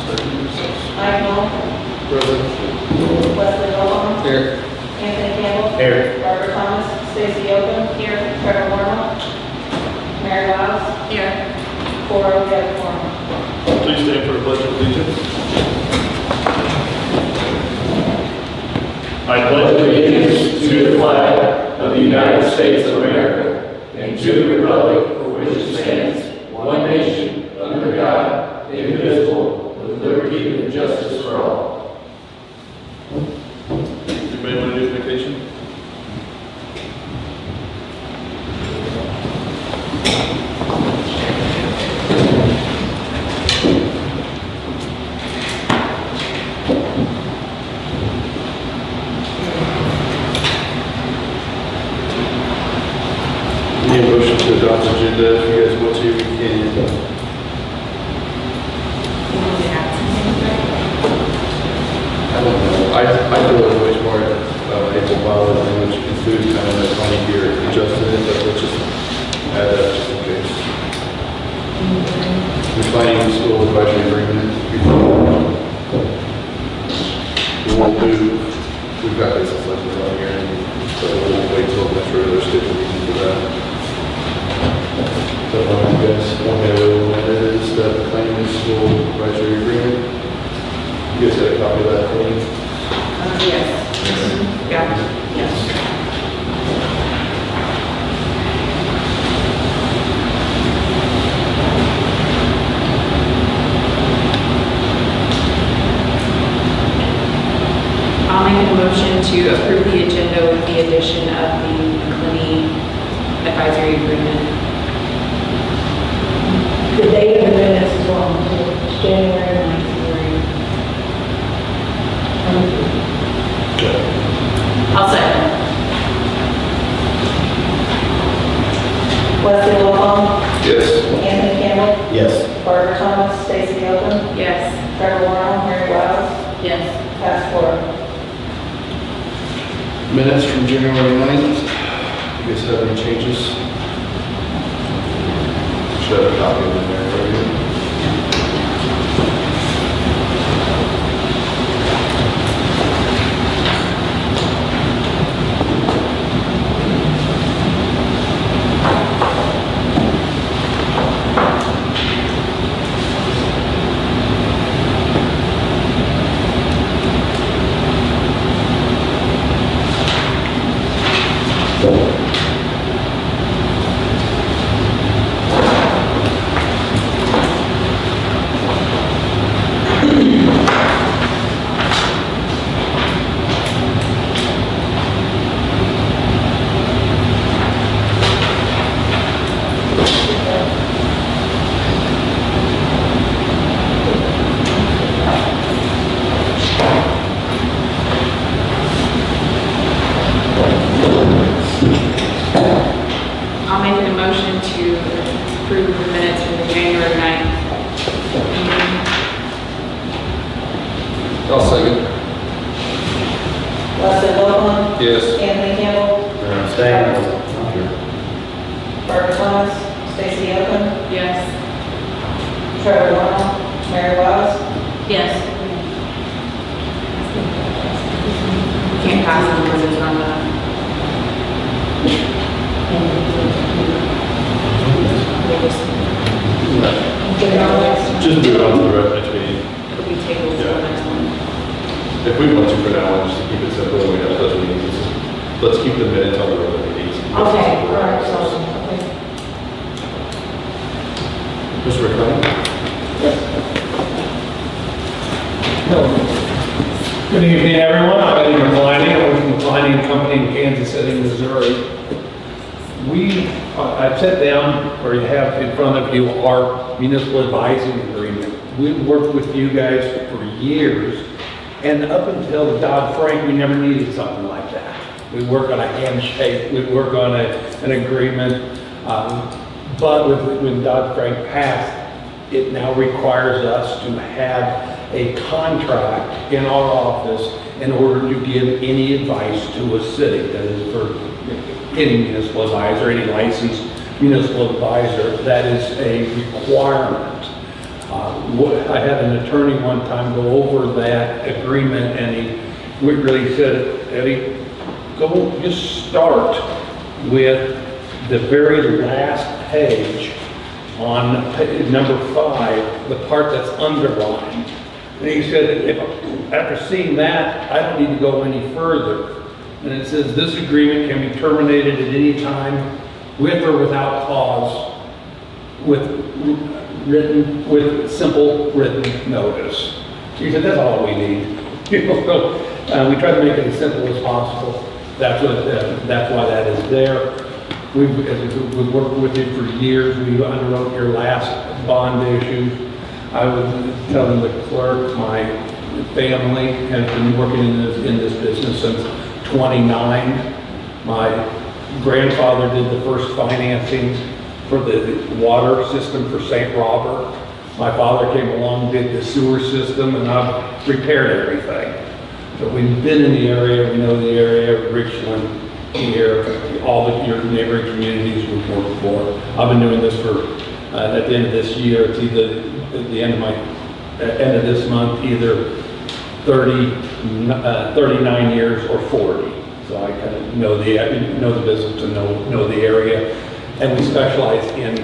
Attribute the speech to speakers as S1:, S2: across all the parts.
S1: Mike Long.
S2: Present.
S1: Wesley Goldman.
S2: Here.
S1: Anthony Campbell.
S2: Here.
S1: Barbara Thomas. Stacy Oaken. Here. Trevor Warner. Mary Wiles. Here. 4 we have a quorum.
S3: Please stand for the pledge of allegiance. I pledge allegiance to the flag of the United States of America and to the republic for which it stands, one nation, under God, indivisible, with liberty and justice for all. Anybody want to do vacation? Need a motion to adopt the agenda. If you guys want to, we can. I don't know. I do it way more April ballot, which includes kind of the money here adjusted it, but let's just add that just in case. Defining the school advisory agreement. We won't do, we've got this selected on here, so we'll wait till next regular schedule meeting for that. So, you guys want me to what it is, that claim is school advisory agreement? You guys got a copy of that thing?
S1: Yes. Yeah. Yes.
S4: I'll make a motion to approve the agenda with the addition of the McLiney advisory agreement.
S1: The date of the minutes is wrong. It's January 9th.
S4: I'll second.
S1: Wesley Goldman.
S3: Yes.
S1: Anthony Campbell.
S2: Yes.
S1: Barbara Thomas. Stacy Oaken.
S4: Yes.
S1: Trevor Warner. Mary Wiles.
S4: Yes.
S1: Pass 4.
S3: Minutes from January 9th. You guys have any changes? Should have a copy of it in there for you.
S4: I'll make a motion to approve the minutes from the January 9th meeting.
S3: I'll second.
S1: Wesley Goldman.
S3: Yes.
S1: Anthony Campbell. Barbara Thomas. Stacy Oaken.
S4: Yes.
S1: Trevor Warner. Mary Wiles.
S4: Yes. Can't pass them because it's not enough.
S3: Just move it on to the next meeting.
S4: It'll be tabled to the next one.
S3: If we want to for now, just to keep it simple, we have those meetings. Let's keep the minutes on the regular meetings.
S1: Okay, all right, so, okay.
S3: Mr. McLean?
S2: Good evening, everyone. I'm Eddie McLiney. I'm with McLiney and Company in Kansas City, Missouri. I've set down, or you have in front of you, our municipal advising agreement. We've worked with you guys for years, and up until Dodd-Frank, we never needed something like that. We work on a handshake, we work on an agreement, but when Dodd-Frank passed, it now requires us to have a contract in our office in order to give any advice to a city. That is for any municipal advisor, any licensed municipal advisor. That is a requirement. I had an attorney one time go over that agreement, and he really said, Eddie, go just start with the very last page on number 5, the part that's underlined. And he said, after seeing that, I don't need to go any further. And it says, this agreement can be terminated at any time with or without cause with simple written notice. He said, that's all we need. We try to make it as simple as possible. That's why that is there. We've worked with you for years. We underwrote your last bond issue. I was telling the clerk, my family has been working in this business since 29. My grandfather did the first financing for the water system for St. Robert. My father came along, did the sewer system, and I've repaired everything. So we've been in the area, we know the area, Richland, here, all your neighboring communities we've worked for. I've been doing this for, at the end of this year, it's either at the end of this month, either 39 years or 40. So I kind of know the business and know the area. And we specialize in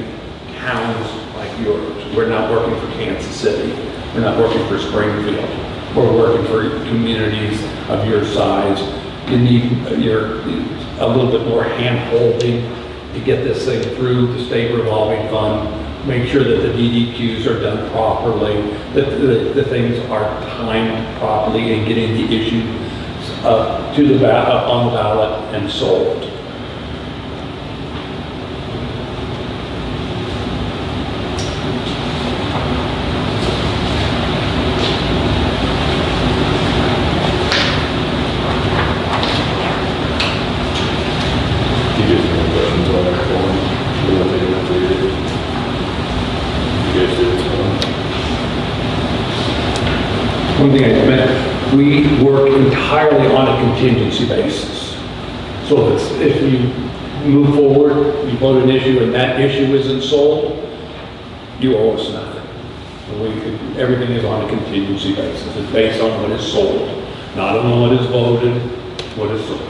S2: towns like yours. We're not working for Kansas City. We're not working for Springfield. We're working for communities of your size. You need a little bit more hand-holding to get this thing through the state revolving fund. Make sure that the DDQs are done properly, that the things are timed properly, and getting the issue on the ballot and sold. One thing I meant, we work entirely on a contingency basis. So if you move forward, you vote an issue and that issue isn't sold, you owe us nothing. Everything is on a contingency basis. It's based on what is sold, not on what is voted, what is sold.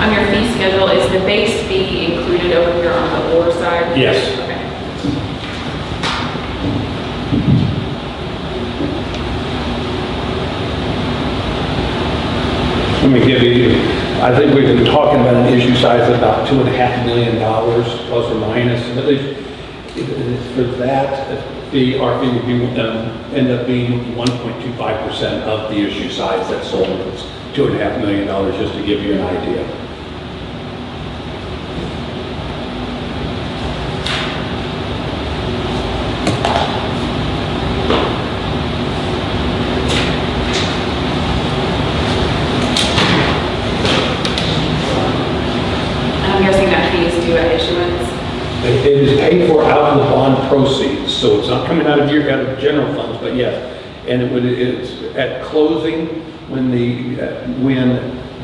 S4: On your fee schedule, is the base fee included over here on the or side?
S2: Yes.
S4: Okay.
S2: Let me give you, I think we've been talking about an issue size of about $2.5 million, plus or minus. But for that fee, our fee would be, end up being 1.25% of the issue size that's sold. It's $2.5 million, just to give you an idea. It is paid for out of the bond proceeds, so it's not coming out of general funds, but yes. And it's at closing, when the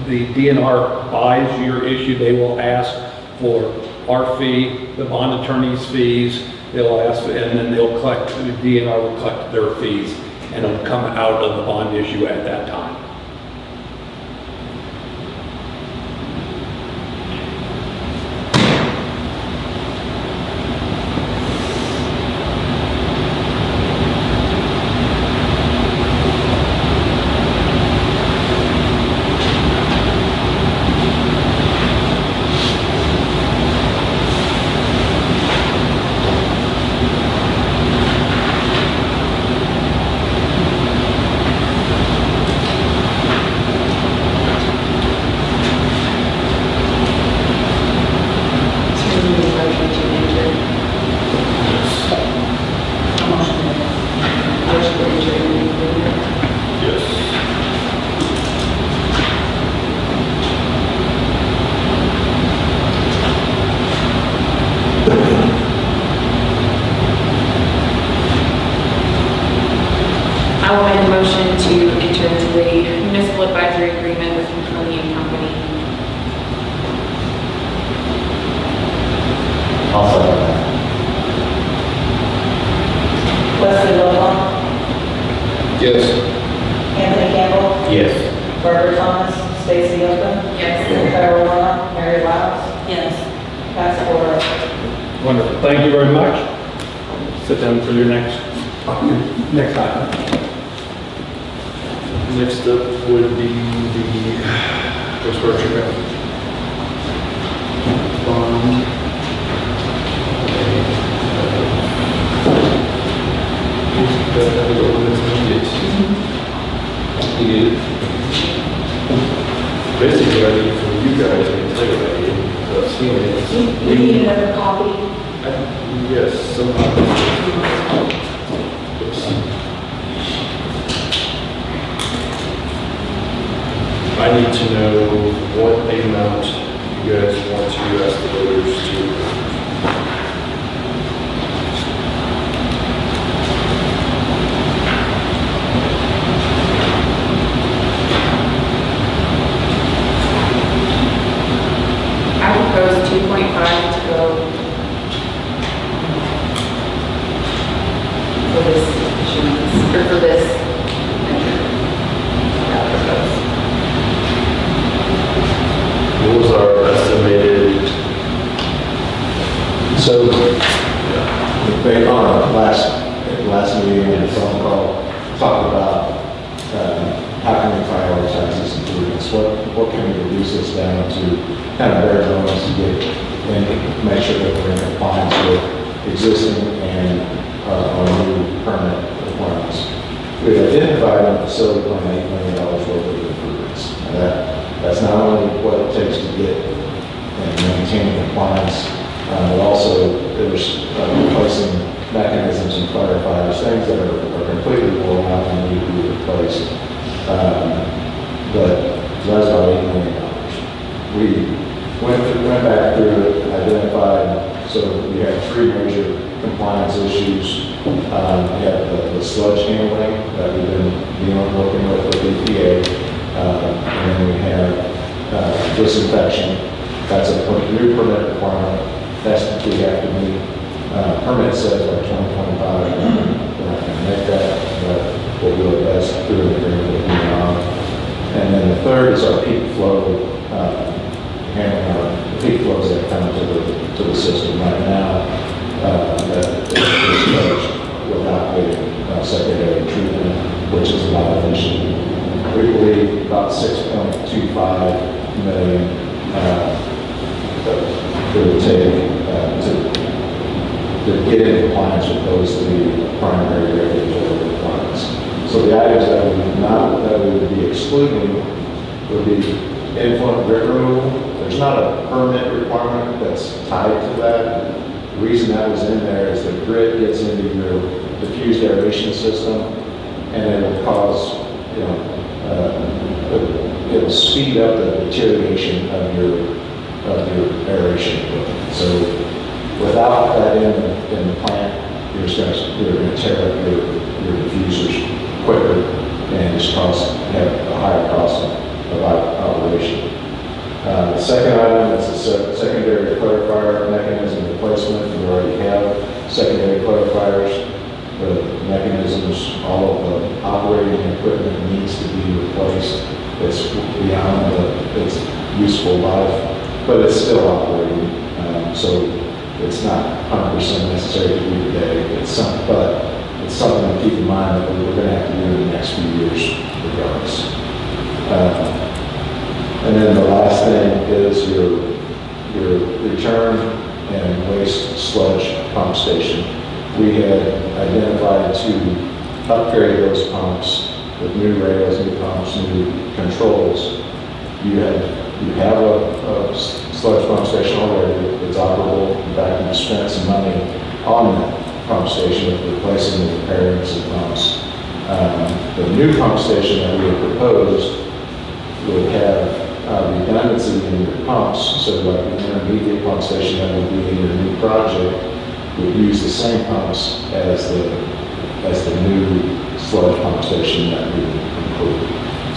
S2: DNR buys your issue, they will ask for our fee, the bond attorney's fees, they'll ask, and then they'll collect, the DNR will collect their fees, and it'll come out of the bond issue at that time.
S5: I'll second that.
S1: Leslie Loveland,
S3: Yes.
S1: Anthony Campbell,
S5: Yes.
S1: Barbara Thomas, Stacy Oaken,
S4: Yes.
S1: Carol Warner, Mary Wiles,
S4: Yes.
S1: pass 4-0.
S2: Wonderful, thank you very much. Sit down for your next item.
S3: Next up would be the West Archer County bond. Basically, what I need from you guys, I can tell you what I need, I've seen it.
S1: You need another copy?
S3: Yes, somehow. Oops. I need to know what amount you guys want to ask the voters to approve.
S4: I propose 2.5 to go for this issuance, or for this measure. Yeah, I propose.
S3: What was our estimated?
S5: So, based on our last meeting and phone call, talked about how can we prioritize these improvements? What can we reduce this down to kind of bare bones to get and make sure that we're in compliance with existing and our new permit requirements. We identified in the facility plan $8 million worth of improvements. That's not only what it takes to get and maintain compliance, but also there's replacing mechanisms and clarifiers, things that are completely worn out and need to be replaced. But that's about $8 million. We went back through it, identified, so we had 3 major compliance issues. We had the sludge handling that we've been working with EPA, and then we have disinfection. That's a new permit requirement. That's what we have to meet. Permit says by 2025, we're not going to make that, but we'll do our best through an agreement with beyond. And then the third is our peak flow, handling our peak flows that come to the system right now. That is charged without getting secondary treatment, which is a violation. We believe about 6.25 million it would take to get in compliance with those 3 primary regulatory requirements. So the items that we would be excluding would be influent grit removal. There's not a permit requirement that's tied to that. The reason that was in there is the grit gets into your diffused aeration system, and it will cause, it'll speed up the deterioration of your aeration equipment. So without that in the plant, you're going to tear up your diffusers quicker and just have a higher cost of operation. The second item is a secondary clarifier mechanism replacement. We already have secondary clarifiers. The mechanisms, all of the operating equipment needs to be replaced. It's beyond its useful life, but it's still operating. So it's not 100% necessary to do today. But it's something to keep in mind that we're going to have to do in the next few years regardless. And then the last thing is your return and waste sludge pump station. We had identified to upgrade those pumps with new rails, new pumps, new controls. You have a sludge pump station already. It's operable. In fact, we spent some money on that pump station with replacing and repairing some pumps. The new pump station that we had proposed would have redundancy in your pumps, so like the intermediate pump station that would be in your new project would use the same pumps as the new sludge pump station that we would include.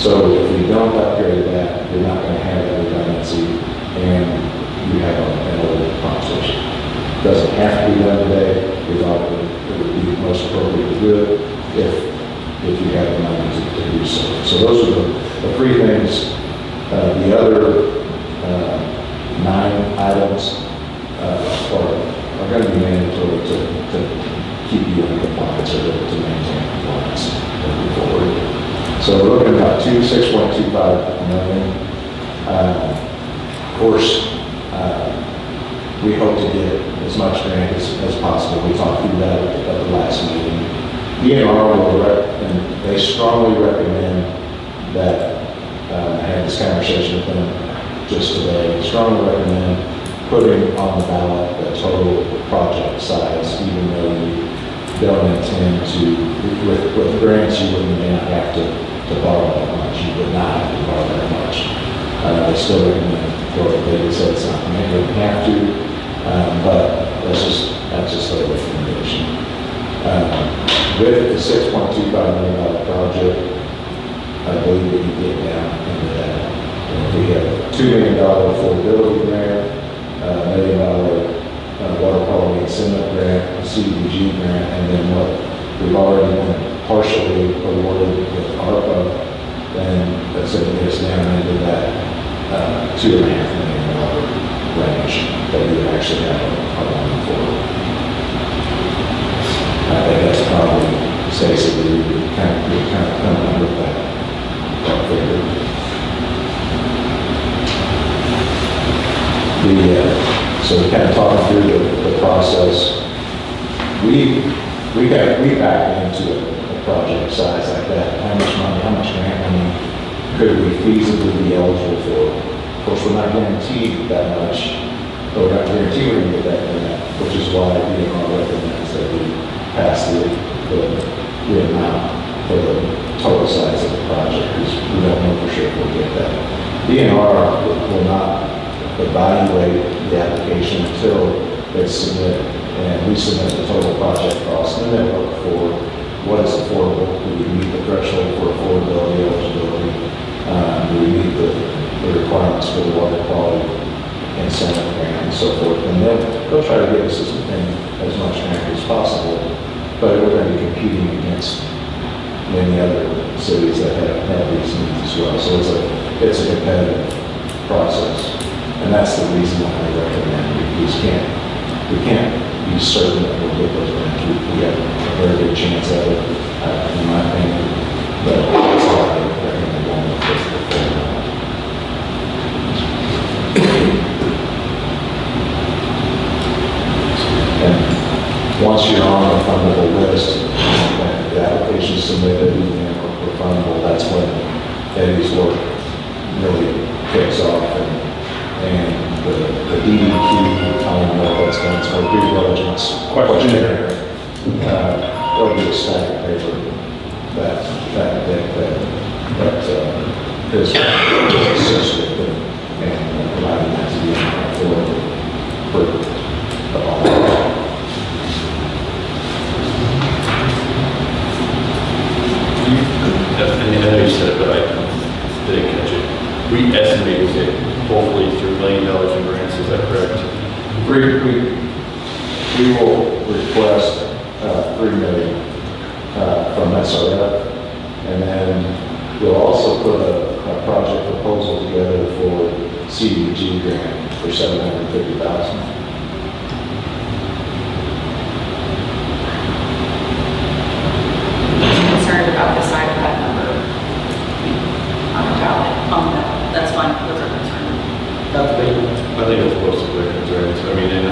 S5: So if we don't upgrade that, you're not going to have that redundancy, and you have an old pump station. Doesn't have to be done today. We thought it would be most appropriate to do it if you have the money to do so. So those are the three things. The other 9 items are going to be mandatory to keep you in compliance or to maintain compliance moving forward. So we're looking at about $6.25 million. Of course, we hope to get as much grant as possible. We talked through that at the last meeting. DNR will, and they strongly recommend that, I had this conversation with them just today, strongly recommend putting on the ballot the total project size, even though you don't intend to, with grants, you wouldn't may not have to borrow that much. You would not have to borrow that much. They still recommend, or they said something, they wouldn't have to. But that's just their recommendation. With the $6.25 million project, I believe we can get down into that. We have a $2 million affordability grant, $1 million water quality and cement grant, a CDBG grant, and then what we've already been partially awarded with ARPA, then that's going to get us down into that $2.5 million range that we would actually have a line for. I think that's probably, Stacy, we kind of come under that figure. So we kind of talking through the process. We backed into a project size like that. How much money, how much grant money could we feasibly be eligible for? Of course, we're not guaranteed that much, but we're not guaranteed we're going to get that grant, which is why DNR recommends that we pass the amount for the total size of the project, because we don't know for sure if we'll get that. DNR will not evaluate the application until they submit, and we submit the total project cost, and then they look for what is affordable. Do we meet the threshold for affordability, eligibility? Do we meet the requirements for the water quality and cement grant and so forth? And then they'll try to give us as much grant as possible, but we're going to be competing against many other cities that have these needs as well. So it's a competitive process. And that's the reason why I recommend we can't be certain that we'll get those grants. We have a very good chance at it, in my opinion, but that's why I recommend going with this before. And once you're on the fundable list, and the application is submitted and we're fundable, that's when Eddie's work really kicks off, and the DEQ telling what that's done, it's our due diligence questionnaire. There'll be a stack of paper that is associated with it, and providing that to you for all.
S3: And I know you said it, but I didn't catch it. We estimate we'll get hopefully $3 million in grants, is that correct?
S5: We will request $3 million from SRF, and then we'll also put a project proposal together for CDBG grant for $750,000.
S4: Concerned about the side of that number on the ballot. That's fine, those are concerned.
S6: That's big.
S3: I think it's most of their concerns. I mean, and I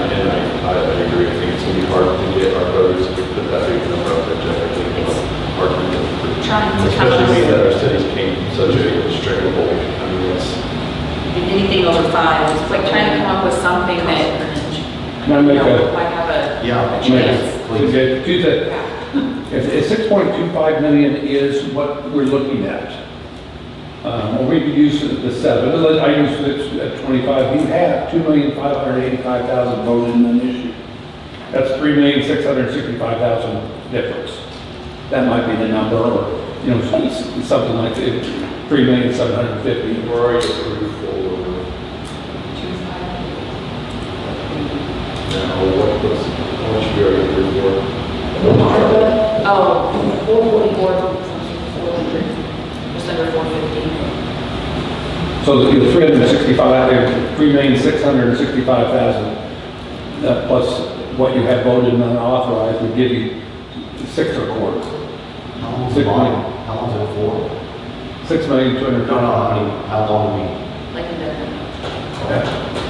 S3: agree. I think it's going to be hard to get our voters to put that big number out there. I think it's hard to do.
S4: Trying to come
S3: Especially being that
S4: up
S3: our cities came such a string of holes. I mean, it's,
S4: anything over 5, it's like trying to come up with something that,
S2: Can I make
S4: might have a
S3: yeah,
S4: chance.
S2: Okay, if 6.25 million is what we're looking at, or we could use the 7, but I use it at 25, you have 2,585,000 voted in an issue. That's 3,665,000 difference. That might be the number, or, you know, something like 3,750,000.
S3: we're already approved for, now, what
S2: So the 365, 3,665,000, plus what you have voted and unauthorized would give you 6 or quarter.
S6: How long's
S2: Six
S6: the bond?
S2: million.
S6: How long's it for?
S2: 6,200,000.
S6: No, I mean, how long do we?
S4: Like indefinite.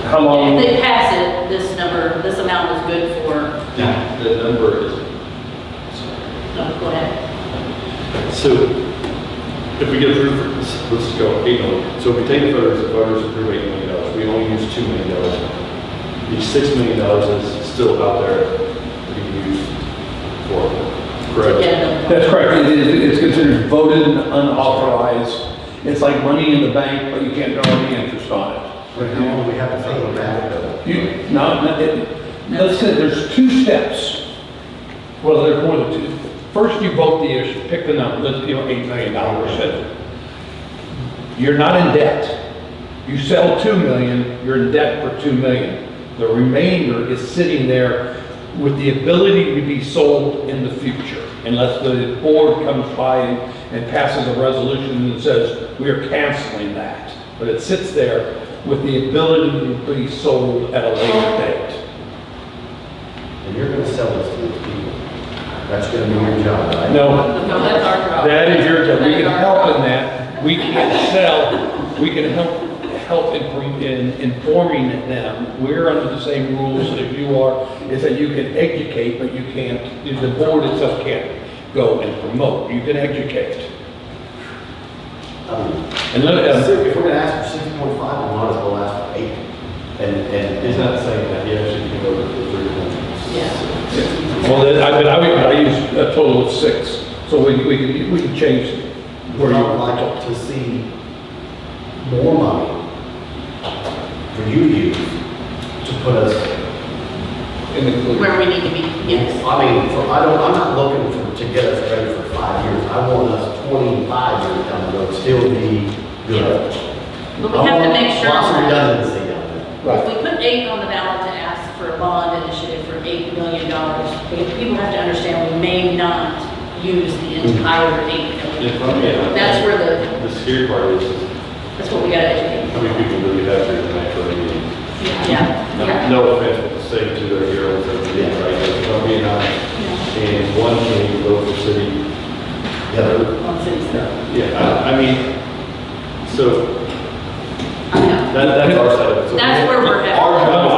S2: How long?
S7: If they pass it, this number, this amount is good for,
S3: The number is,
S7: no, go ahead.
S3: so if we get approved, let's go 8 million. So if we take the voters approve $8 million, we only use $2 million. The $6 million is still out there to be used for, correct?
S7: Yeah,
S2: That's correct. It's considered voted and unauthorized. It's like money in the bank, but you can't draw any interest on it.
S6: But how long do we have to think about it?
S2: Listen, there's 2 steps. Well, there's more than 2. First, you vote the issue, pick the number, let's, $8 million. You're not in debt. You sell 2 million, you're in debt for 2 million. The remainder is sitting there with the ability to be sold in the future, unless the board comes by and passes a resolution that says, we are canceling that. But it sits there with the ability to be sold at a later date.
S6: And you're gonna sell this to these people. That's gonna be your job, right?
S2: No,
S7: no, that's our job.
S2: that is your job. We
S7: That is
S2: can
S7: our
S2: help
S7: job.
S2: in that. We can't sell, we can help in informing them. We're under the same rules as you are, is that you can educate, but you can't, the board itself can't go and promote. You can educate. And let,
S6: If we're gonna ask for 6.5, we might as well ask for 8. And
S3: He's not saying that, he actually can go to the 3 points.
S7: Yeah.
S2: well, I use a total of 6, so we can change where
S6: I would
S2: you
S6: like to see more money for you to use to put us,
S2: in the clear.
S7: Where we need to be, yes.
S6: I mean, I'm not looking to get us ready for 5 years. I want us 25 years down the road, still be good.
S7: But we have to make sure
S6: Lots of
S7: on that.
S6: redundancy down there.
S7: If we put 8 on the ballot to ask for a bond initiative for $8 million, people have to understand we may not use the entire $8 million.
S3: Yeah.
S7: That's where
S3: The scary part is,
S7: that's what we gotta educate.
S3: how many people do we have here tonight for a meeting?
S7: Yeah.
S3: No offense, but the same to their heroes every day, right? There's Tony and I, and one can vote for city, the other,
S7: On city stuff.
S3: yeah, I mean, so
S7: I know.
S3: that's our side of it. So
S7: That's where we're at.
S3: Our job is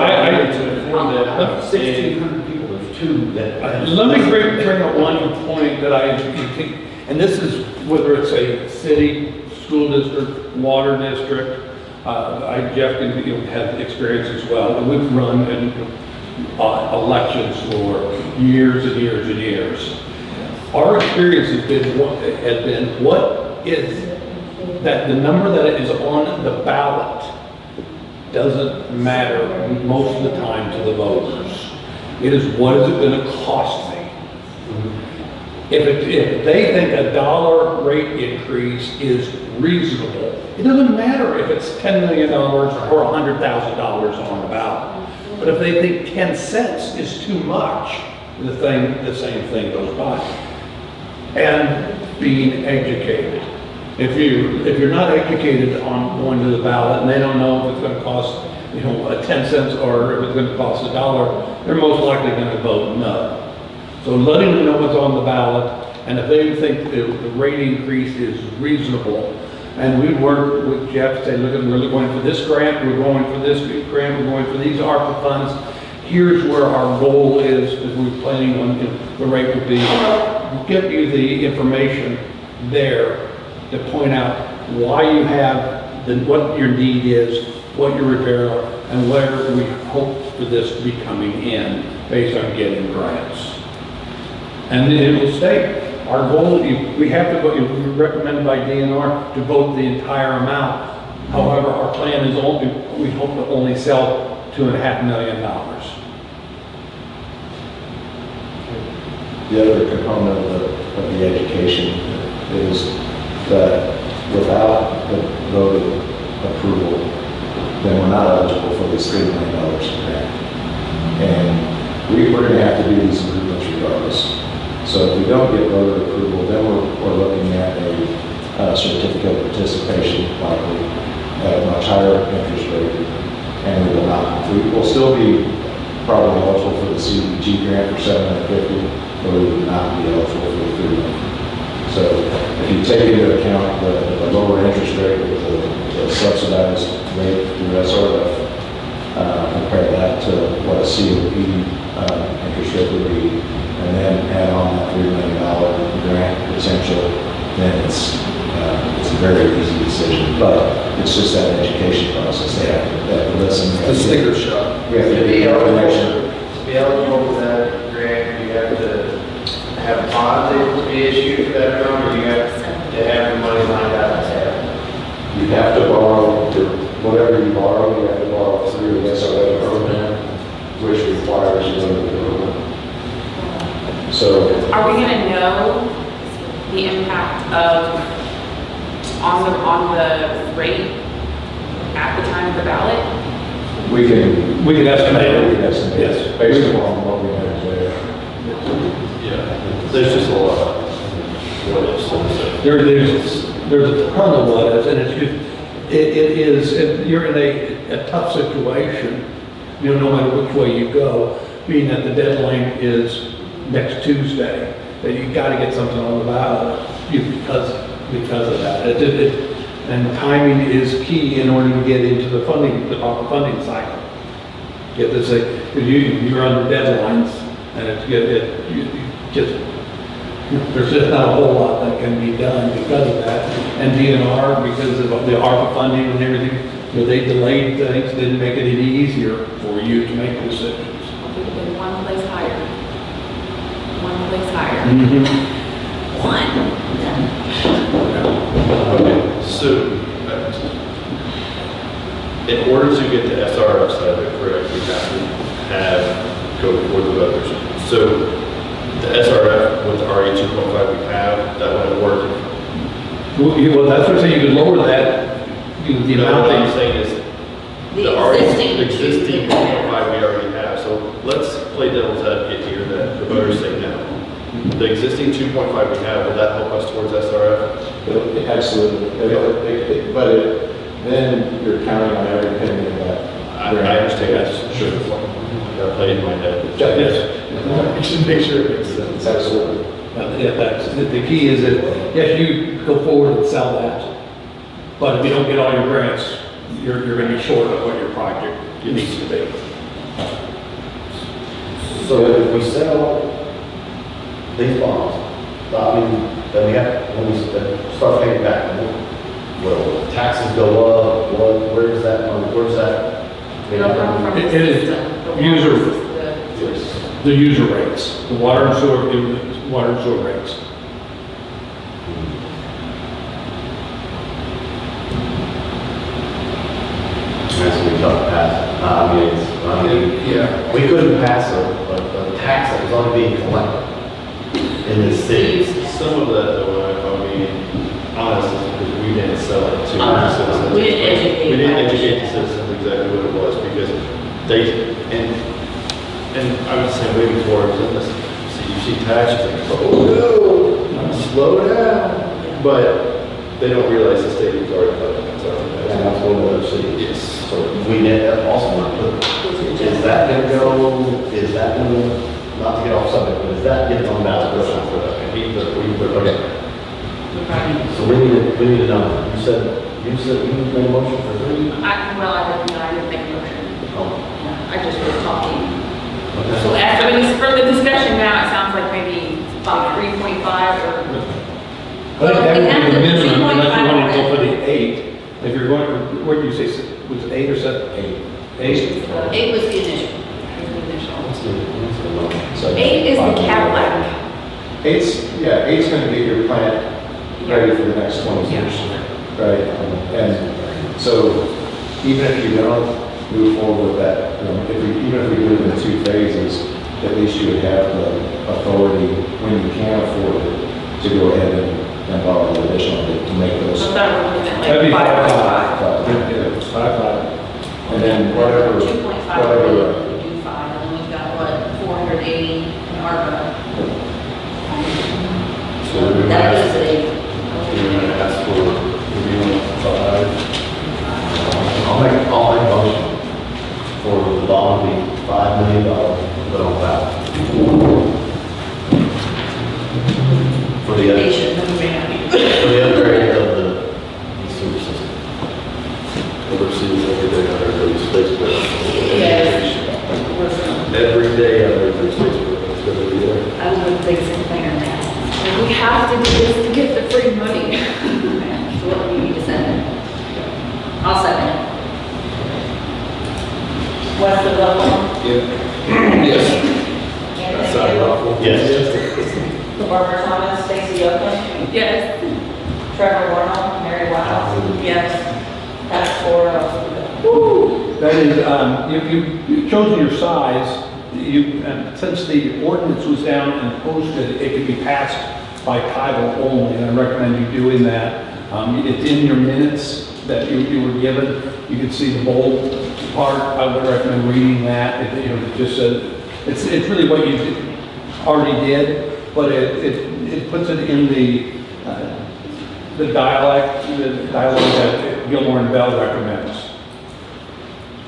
S2: I-
S3: to inform them, and
S6: 1,600 people, there's 2 that.
S2: Let me bring up one point that I think, and this is whether it's a city, school district, water district, Jeff can have experience as well, and we've run elections for years and years and years. Our experience has been what is that the number that is on the ballot doesn't matter most of the time to the voters. It is what is it going to cost me? If they think a $1 rate increase is reasonable, it doesn't matter if it's $10 million or $100,000 on the ballot. But if they think 10 cents is too much, the same thing goes by. And being educated. If you're not educated on going to the ballot and they don't know if it's going to cost, 10 cents or if it's going to cost $1, they're most likely going to vote no. So letting them know what's on the ballot, and if they think the rate increase is reasonable, and we work with Jeff, say, look, we're going for this grant, we're going for this grant, we're going for these ARPA funds, here's where our goal is, because we're planning on the rate would be, we'll give you the information there to point out why you have, what your need is, what your repair are, and where we hope for this to be coming in based on getting grants. And it will state, our goal, we have to vote, we're recommended by DNR to vote the entire amount. However, our plan is only, we hope to only sell $2.5 million.
S5: The other component of the education is that without the voter approval, then we're not eligible for this $3 million grant. And we're going to have to do these improvements regardless. So if we don't get voter approval, then we're looking at a certificate of participation likely. at a much higher interest rate, and we will not, we will still be probably eligible for the CDBG grant for $750, but we will not be eligible for the $3 million. So if you take into account the lower interest rate with the subsidized rate through SRF, compare that to what a COP interest rate would be, and then add on that $3 million grant potential, then it's a very easy decision. But it's just that education process. They have to listen.
S3: The sticker shock.
S5: We have to be information.
S8: To be eligible for that grant, you have to have bonds able to be issued for that amount, or you have to have the money lined out ahead?
S5: You have to borrow, whatever you borrow, you have to borrow through the SRF program, which requires you to go to the government. So,
S4: Are we gonna know the impact of, on the rate at the time of the ballot?
S5: we can
S2: estimate it.
S5: yes, based on what we have there.
S3: Yeah, there's just a lot of what ifs.
S2: There's a ton of what ifs, and it's just, if you're in a tough situation, you know, no matter which way you go, being that the deadline is next Tuesday, that you gotta get something on the ballot because of that. And timing is key in order to get into the proper funding cycle. Get this, you're under deadlines, and there's just not a whole lot that can be done because of that. And DNR, because of the ARPA funding and everything, you know, they delayed things, didn't make it any easier for you to make decisions.
S4: If we could have been one place higher. One place higher. One.
S3: Okay, so, in order to get the SRF side of it correct, we have to go before the voters. So, the SRF with the RE 2.5 we have, that wouldn't work.
S2: Well, that's what I'm saying, you could lower that, the amount
S3: What I'm
S2: that
S3: saying is,
S7: The
S3: the
S7: existing.
S3: 2.5 we already have, so let's play devil's advocate here that the voters say no. The existing 2.5 we have, will that help us towards SRF?
S5: Absolutely. Then you're counting on every penny of that.
S3: I understand, I just, sure, I gotta play it in my head.
S2: Yes.
S3: We should make sure it makes sense.
S5: Absolutely.
S2: Yeah, the key is that, yes, you go forward and sell that, but if you don't get all your grants, you're gonna be short of what your project needs to be.
S6: So if we sell these bonds, I mean, then we have, when we start paying back, well, taxes go up, where's that money, where's that?
S4: It'll come from the
S2: It is
S4: system. The
S2: user-
S4: water system.
S2: The user rates, the water and sewer rates.
S6: That's what we talked past. I mean,
S3: Yeah.
S6: we couldn't pass a tax that was already being collected in this city.
S3: Some of that though, I mean, honestly, because we didn't sell it to
S7: Uh-huh.
S3: the citizens.
S7: We didn't educate
S3: We didn't
S7: them.
S3: educate the citizens exactly what it was, because they, and I was saying way before, I was in this, you see taxes, like, oh no, slow down. But they don't realize the state is already collecting it,
S6: And that's one of those cities.
S3: Yes.
S6: So we need that also want to put, is that gonna go, is that gonna, not to get off subject, but is that getting on ballot? Okay. So we need a number. You said you made a motion for 3?
S4: I didn't make a motion.
S6: Oh,
S4: I just was talking.
S6: okay.
S4: So after, for the discussion now, it sounds like maybe about 3.5 or.
S2: I think that would be the
S7: Well,
S2: minimum, unless you want to go
S7: 2.5.
S2: for the 8. If you're going, what did you say, was it 8 or 7? 8. 8.
S7: 8 was the initial.
S5: So
S4: 8 is the Cadillac.
S5: Eight's gonna get your plant ready for the next 20 years, right? And so even if you don't move forward with that, even if we do it in 2 phases, at least you would have the authority, when you can afford it, to go ahead and borrow the additional to make those.
S4: So that would be
S2: That'd be
S4: like
S2: 5.5.
S4: 5.5.
S2: 5.
S5: And then whatever,
S7: 2.5 million would do 5, and then we've got, what, 480 in ARPA.
S3: So we're gonna
S7: That
S3: ask,
S7: is a,
S3: we're gonna ask for, maybe 5.
S6: bond will be $5 million put on ballot. For the
S7: Nation, no, we may not be.
S6: upgrade of the sewer system.
S3: Overseas every day on everybody's Facebook.
S7: Yes.
S3: Every day on everybody's Facebook, it's gonna be there.
S7: I was the biggest complainer now.
S4: We have to do this to get the free money.
S7: So what do you need to send it? I'll second it.
S1: Wesley Loveland,
S3: Yes.
S1: Anthony
S3: Sound
S1: Campbell,
S3: awful.
S6: Yes.
S1: Barbara Thomas, Stacy Oakland,
S4: Yes.
S1: Trevor Warnock, Mary Wiles,
S7: Yes.
S1: that's 4-0.
S2: That is, you've chosen your size. Since the ordinance was down and posted, it could be passed by title only, and I recommend you doing that. It's in your minutes that you were given. You can see the bold part. I would recommend reading that. It just says, it's really what you already did, but it puts it in the dialect that Gilmore and Bell recommends.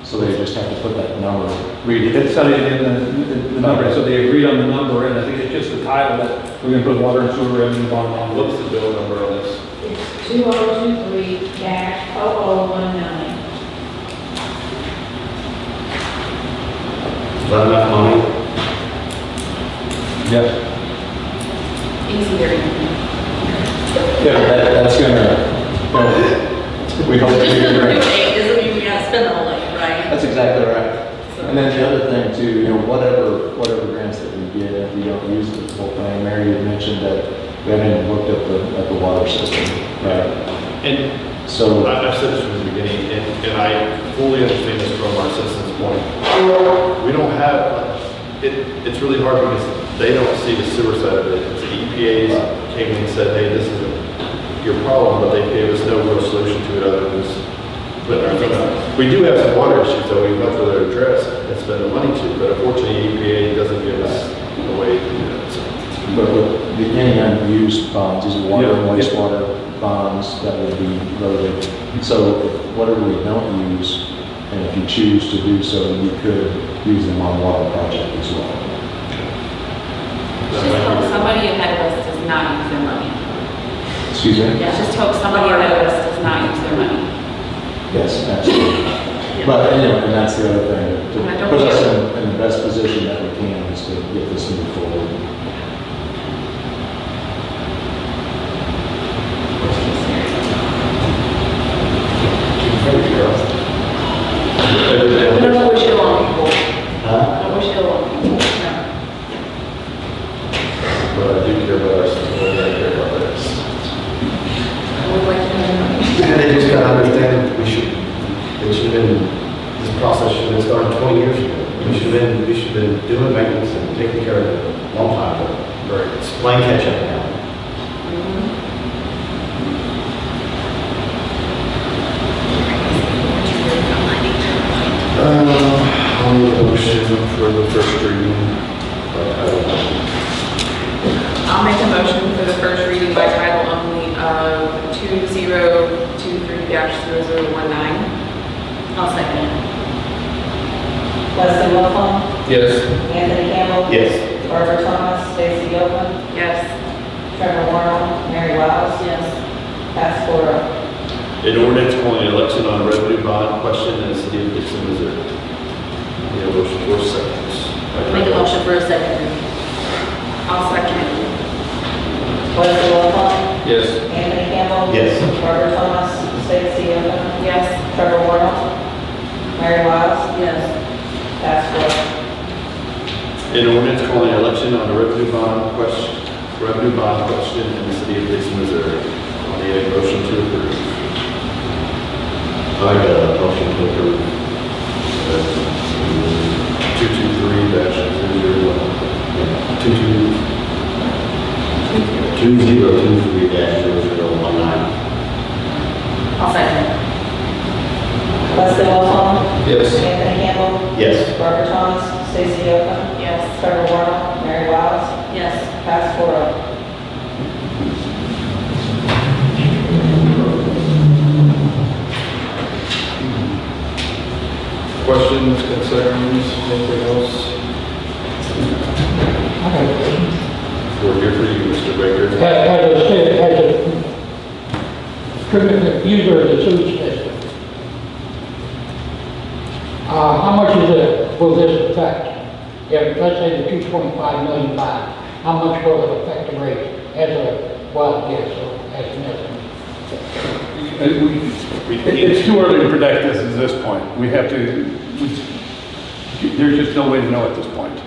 S5: So they just have to put that number, read it.
S2: It's not even in the number, so they agreed on the number, and I think it's just the title that we're gonna put water and sewer revenue bond on.
S3: What's the bill number on this?
S1: It's 2023-0019.
S6: Is that enough money?
S5: Yep.
S4: Easy there.
S5: Yeah, that's gonna, we hope
S7: Just
S5: to
S7: because we're
S5: hear.
S7: doing 8 doesn't mean we gotta spend the whole 8, right?
S5: That's exactly right. And then the other thing too, whatever grants that we get, if we don't use the full thing, Mary had mentioned that we haven't even looked at the water system. Right.
S3: And
S5: So,
S3: I've said this from the beginning, and I fully understand this from our citizens' point. We don't have, it's really hard because they don't see the sewer side of it. The EPA came in and said, hey, this isn't your problem, but they gave us no real solution to it other than just putting our thumb out. We do have some water issues that we'd much rather address and spend the money to, but unfortunately EPA doesn't give us a way to do that. So.
S5: but with the any unused bonds, these are water and wastewater bonds that will be loaded. So whatever we don't use, and if you choose to do so, you could use them on water project as well.
S4: Just hope somebody ahead of us does not use their money.
S5: Excuse me?
S4: Just hope somebody ahead of us does not use their money.
S5: Yes, absolutely. But, and that's the other thing, to put us in the best position that we can is to get this moved forward.
S7: We don't wish ill on people.
S6: Huh?
S7: Don't wish ill on people. No.
S3: But I do care about our system, and I care about this.
S7: I would like to know.
S6: And they just gotta understand, it should have been, this process should have been started 20 years ago. We should have been doing maintenance and taking care of it a long time ago.
S3: Right.
S6: It's playing catch up now.
S3: I'll make a motion for the first reading by title only.
S4: I'll make a motion for the first reading by title only of 2023-0019.
S7: I'll second it.
S1: Wesley Loveland,
S3: Yes.
S1: Anthony Campbell,
S6: Yes.
S1: Barbara Thomas, Stacy Oakland,
S4: Yes.
S1: Trevor Warnock, Mary Wiles,
S7: Yes.
S1: that's 4-0.
S3: An ordinance calling an election on a revenue bond question in the City of Dixon, Missouri. Need a motion for seconds.
S7: Make a motion for a second reading.
S4: I'll second it.
S1: Wesley Loveland,
S3: Yes.
S1: Anthony Campbell,
S6: Yes.
S1: Barbara Thomas, Stacy Oakland,
S4: Yes.
S1: Trevor Warnock, Mary Wiles,
S7: Yes.
S1: that's 4-0.
S3: An ordinance calling an election on a revenue bond question in the City of Dixon, Missouri. I need a motion to approve.
S6: I got a motion to approve.
S3: 223-001.
S6: 2023-0019.
S7: I'll second it.
S1: Wesley Loveland,
S3: Yes.
S1: Anthony Campbell,
S6: Yes.
S1: Barbara Thomas, Stacy Oakland,
S4: Yes.
S1: Trevor Warnock, Mary Wiles,
S7: Yes.
S1: that's 4-0.
S3: Questions, concerns, anything else?
S9: I have a question.
S3: We're here for you, Mr. Baker.
S9: As a frequent user of the sewage system, how much will this affect? If, let's say the 2.5 million back, how much will it affect the rate as a wild guess or as an estimate?
S2: It's too early to predict this at this point. We have to, there's just no way to know at this point.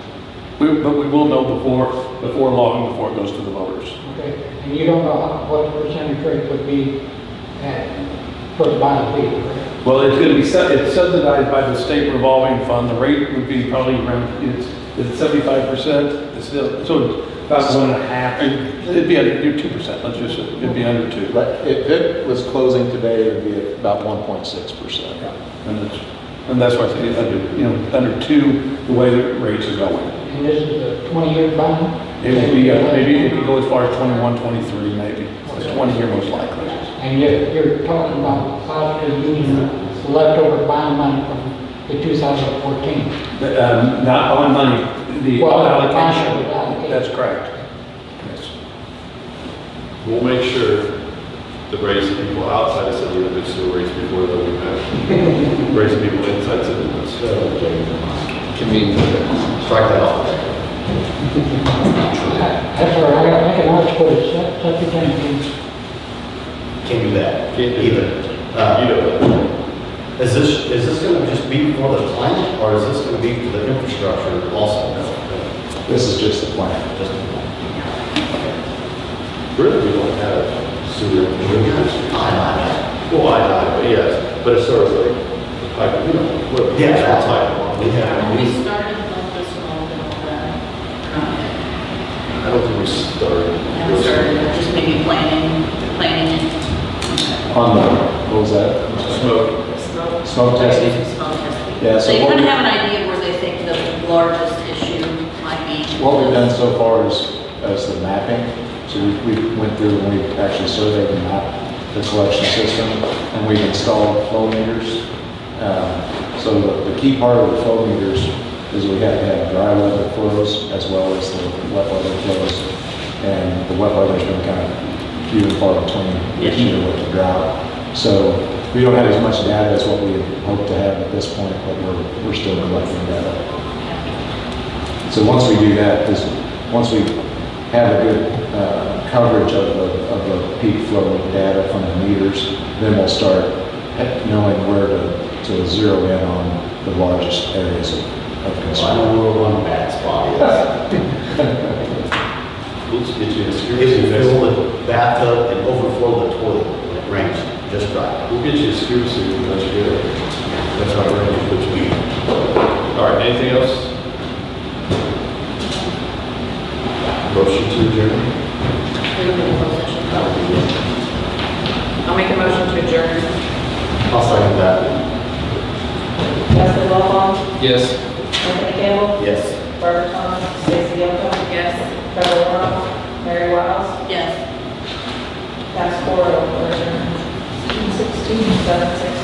S2: But we will know before long, before it goes to the voters.
S9: Okay, and you don't know what the percentage rate would be for the bond fee, correct?
S2: Well, it's going to be, it's subsidized by the state revolving fund. The rate would be probably around, it's 75%. It's still, so about 1.5. It'd be under 2%. Let's just, it'd be under 2.
S5: Right, if it was closing today, it would be at about 1.6%.
S2: And that's why I say under 2, the way the rates are going.
S9: And this is a 20-year bond?
S2: It would be, maybe it could go as far as 21, 23, maybe. It's 20 year most likely.
S9: And you're talking about possibly using the leftover bond money from the 2014.
S2: Not on money, the
S9: Well,
S2: allocation.
S9: allocation.
S2: That's correct. Yes.
S3: We'll make sure to raise people outside of City of Dixon raise before that we have. Raising people inside City of Dixon.
S6: Strike that off.
S9: That's all right, I can always put it, such a thing.
S6: Can't do that.
S3: Can't do
S6: either.
S3: You know that.
S6: Is this gonna just be for the plant, or is this gonna be for the infrastructure also?
S5: This is just the plan.
S6: Just the plant.
S3: Really, we don't have sewer. Well, I know, but yes, but as far as like, the pipe,
S6: Yeah,
S3: that's
S6: that's
S3: pipe.
S7: We started with this one,
S3: I don't think we started.
S7: just maybe planning it.
S5: On the, what was that?
S3: Smoke.
S5: Smoke testing?
S7: Smoke testing.
S5: Yeah,
S7: So
S5: so
S7: you
S5: what
S7: kind of
S5: we-
S7: have an idea where they think the largest issue might be.
S5: What we've done so far is the mapping. So we went through and we actually surveyed and mapped the collection system, and we've installed flow meters. So the key part of the flow meters is we have to have dry weather flows as well as the wet weather flows. And the wet weather's been kind of few and far between this year with the drought. So we don't have as much data as what we had hoped to have at this point, but we're still collecting data. So once we do that, once we have a good coverage of the peak flow data from the meters, then we'll start knowing where to zero in on the largest areas of
S6: I
S5: concern.
S6: know we're on a bad spot.
S3: We'll just get you a
S6: If
S3: skewer
S6: you
S3: seat next
S6: fill
S3: time.
S6: the bathtub and overflow the toilet, range, just right.
S3: We'll get you a skewer suit and let you get it. That's how we're gonna put you. All right, anything else? Motion to adjourn.
S4: I'll make a motion to adjourn.
S6: I'll second that.
S1: Wesley Wilhelm,
S3: Yes.
S1: Anthony Campbell,
S6: Yes.
S1: Barbara Thomas, Stacy Yoka,
S4: Yes.
S1: Trevor Warren, Mary Wiles,
S7: Yes.
S1: Pass 4 over 16, 7, 6.